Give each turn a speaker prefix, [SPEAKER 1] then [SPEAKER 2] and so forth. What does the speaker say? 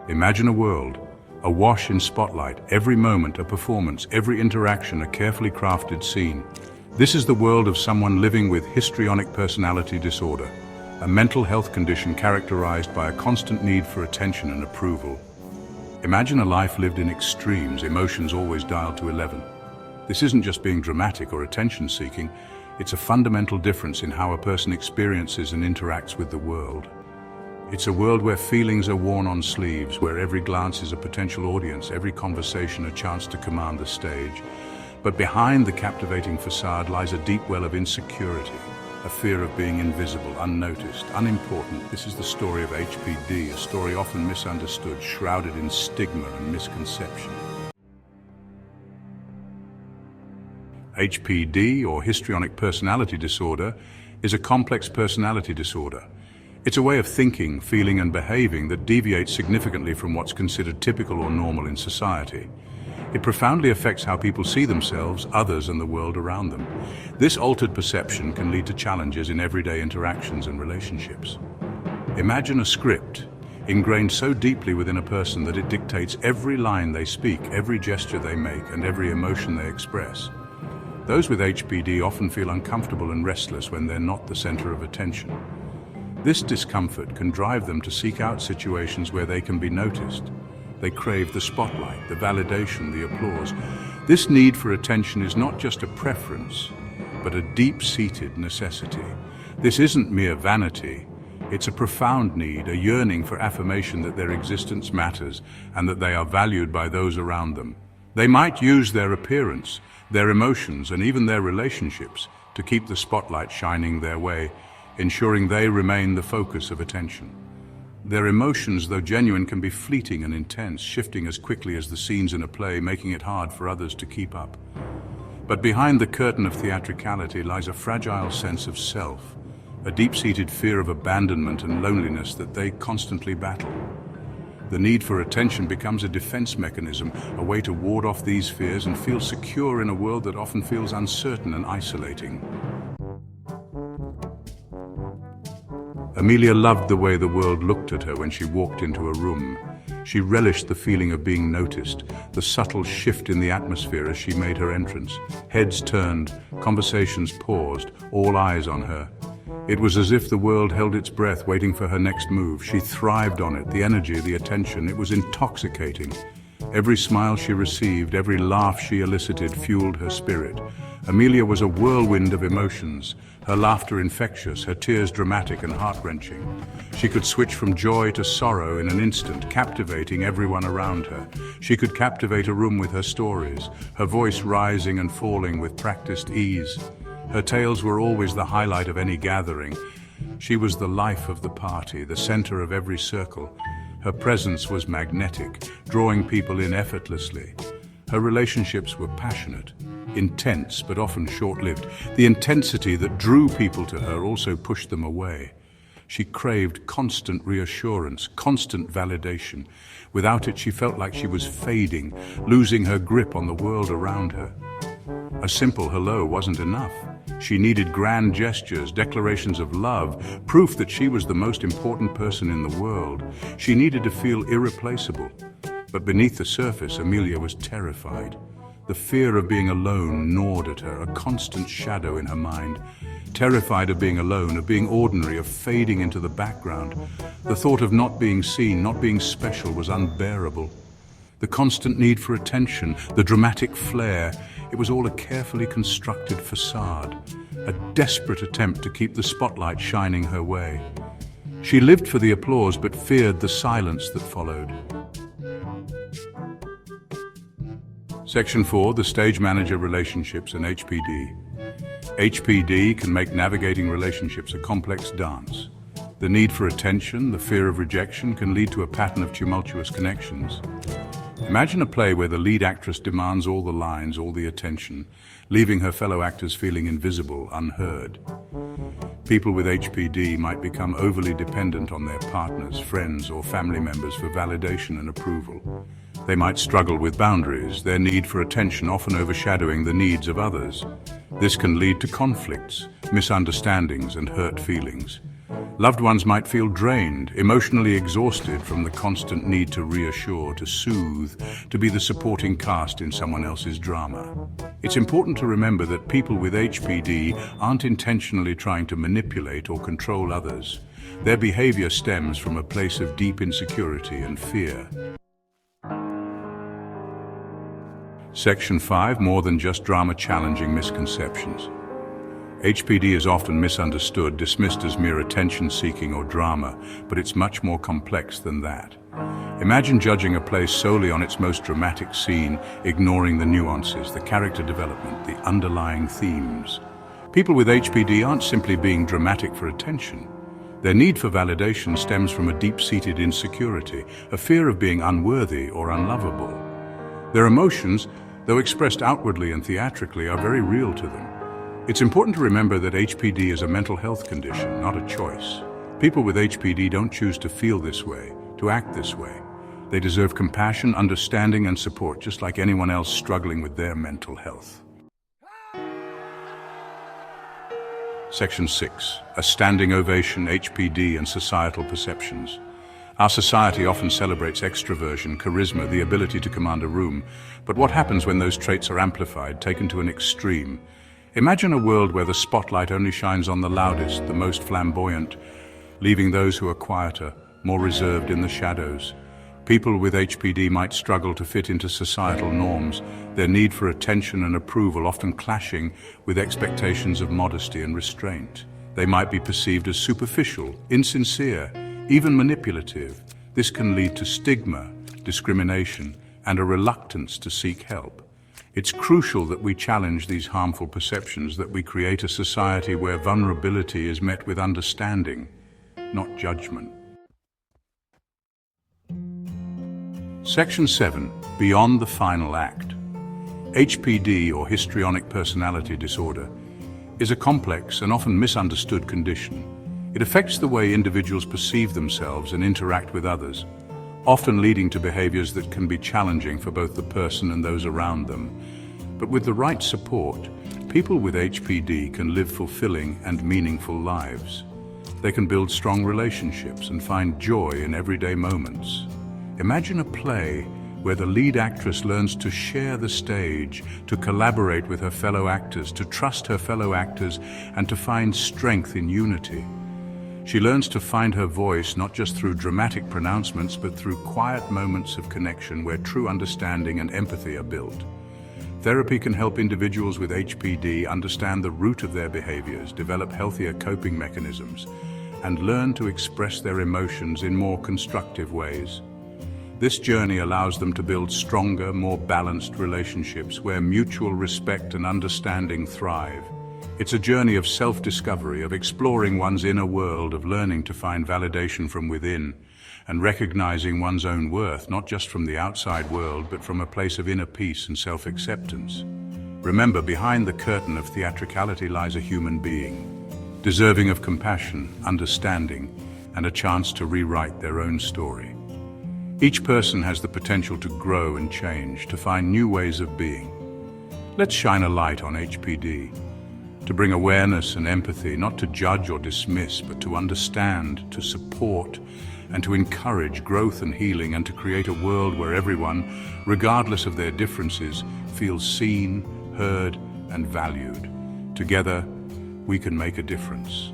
[SPEAKER 1] Imagine a world, awash in spotlight, every moment a performance, every interaction a carefully crafted scene. This is the world of someone living with histrionic personality disorder, a mental health condition characterized by a constant need for attention and approval. Imagine a life lived in extremes, emotions always dialed to 11. This isn't just being dramatic or attention-seeking, it's a fundamental difference in how a person experiences and interacts with the world. It's a world where feelings are worn on sleeves, where every glance is a potential audience, every conversation a chance to command the stage. But behind the captivating facade lies a deep well of insecurity, a fear of being invisible, unnoticed, unimportant. This is the story of HPD, a story often misunderstood, shrouded in stigma and misconception. HPD, or Histrionic Personality Disorder, is a complex personality disorder. It's a way of thinking, feeling and behaving that deviates significantly from what's considered typical or normal in society. It profoundly affects how people see themselves, others and the world around them. This altered perception can lead to challenges in everyday interactions and relationships. Imagine a script, ingrained so deeply within a person that it dictates every line they speak, every gesture they make and every emotion they express. Those with HPD often feel uncomfortable and restless when they're not the center of attention. This discomfort can drive them to seek out situations where they can be noticed. They crave the spotlight, the validation, the applause. This need for attention is not just a preference, but a deep-seated necessity. This isn't mere vanity. It's a profound need, a yearning for affirmation that their existence matters and that they are valued by those around them. They might use their appearance, their emotions, and even their relationships to keep the spotlight shining their way, ensuring they remain the focus of attention. Their emotions, though genuine, can be fleeting and intense, shifting as quickly as the scenes in a play, making it hard for others to keep up. But behind the curtain of theatricality lies a fragile sense of self, a deep-seated fear of abandonment and loneliness that they constantly battle. The need for attention becomes a defense mechanism, a way to ward off these fears and feel secure in a world that often feels uncertain and isolating. Amelia loved the way the world looked at her when she walked into a room. She relished the feeling of being noticed, the subtle shift in the atmosphere as she made her entrance. Heads turned, conversations paused, all eyes on her. It was as if the world held its breath, waiting for her next move. She thrived on it, the energy, the attention. It was intoxicating. Every smile she received, every laugh she elicited fueled her spirit. Amelia was a whirlwind of emotions, her laughter infectious, her tears dramatic and heart-wrenching. She could switch from joy to sorrow in an instant, captivating everyone around her. She could captivate a room with her stories, her voice rising and falling with practiced ease. Her tales were always the highlight of any gathering. She was the life of the party, the center of every circle. Her presence was magnetic, drawing people in effortlessly. Her relationships were passionate, intense, but often short-lived. The intensity that drew people to her also pushed them away. She craved constant reassurance, constant validation. Without it, she felt like she was fading, losing her grip on the world around her. A simple hello wasn't enough. She needed grand gestures, declarations of love, proof that she was the most important person in the world. She needed to feel irreplaceable. But beneath the surface, Amelia was terrified. The fear of being alone gnawed at her, a constant shadow in her mind. Terrified of being alone, of being ordinary, of fading into the background. The thought of not being seen, not being special was unbearable. The constant need for attention, the dramatic flair, it was all a carefully constructed facade, a desperate attempt to keep the spotlight shining her way. She lived for the applause but feared the silence that followed. Section 4, the stage manager relationships and HPD. HPD can make navigating relationships a complex dance. The need for attention, the fear of rejection can lead to a pattern of tumultuous connections. Imagine a play where the lead actress demands all the lines, all the attention, leaving her fellow actors feeling invisible, unheard. People with HPD might become overly dependent on their partners, friends, or family members for validation and approval. They might struggle with boundaries, their need for attention often overshadowing the needs of others. This can lead to conflicts, misunderstandings, and hurt feelings. Loved ones might feel drained, emotionally exhausted from the constant need to reassure, to soothe, to be the supporting cast in someone else's drama. It's important to remember that people with HPD aren't intentionally trying to manipulate or control others. Their behavior stems from a place of deep insecurity and fear. Section 5. More than just drama, challenging misconceptions. HPD is often misunderstood, dismissed as mere attention-seeking or drama, but it's much more complex than that. Imagine judging a play solely on its most dramatic scene, ignoring the nuances, the character development, the underlying themes. People with HPD aren't simply being dramatic for attention. Their need for validation stems from a deep-seated insecurity, a fear of being unworthy or unlovable. Their emotions, though expressed outwardly and theatrically, are very real to them. It's important to remember that HPD is a mental health condition, not a choice. People with HPD don't choose to feel this way, to act this way. They deserve compassion, understanding, and support, just like anyone else struggling with their mental health. Section 6. A Standing Ovation, HPD and Societal Perceptions. Our society often celebrates extroversion, charisma, the ability to command a room. But what happens when those traits are amplified, taken to an extreme? Imagine a world where the spotlight only shines on the loudest, the most flamboyant, leaving those who are quieter, more reserved in the shadows. People with HPD might struggle to fit into societal norms, their need for attention and approval often clashing with expectations of modesty and restraint. They might be perceived as superficial, insincere, even manipulative. This can lead to stigma, discrimination, and a reluctance to seek help. It's crucial that we challenge these harmful perceptions, that we create a society where vulnerability is met with understanding, not judgment. Section 7. Beyond the final act. HPD, or Histrionic Personality Disorder, is a complex and often misunderstood condition. It affects the way individuals perceive themselves and interact with others, often leading to behaviors that can be challenging for both the person and those around them. But with the right support, people with HPD can live fulfilling and meaningful lives. They can build strong relationships and find joy in everyday moments. Imagine a play where the lead actress learns to share the stage, to collaborate with her fellow actors, to trust her fellow actors, and to find strength in unity. She learns to find her voice not just through dramatic pronouncements, but through quiet moments of connection where true understanding and empathy are built. Therapy can help individuals with HPD understand the root of their behaviors, develop healthier coping mechanisms, and learn to express their emotions in more constructive ways. This journey allows them to build stronger, more balanced relationships where mutual respect and understanding thrive. It's a journey of self-discovery, of exploring one's inner world, of learning to find validation from within, and recognizing one's own worth, not just from the outside world, but from a place of inner peace and self-acceptance. Remember, behind the curtain of theatricality lies a human being, deserving of compassion, understanding, and a chance to rewrite their own story. Each person has the potential to grow and change, to find new ways of being. Let's shine a light on HPD, to bring awareness and empathy, not to judge or dismiss, but to understand, to support, and to encourage growth and healing, and to create a world where everyone, regardless of their differences, feels seen, heard, and valued. Together, we can make a difference.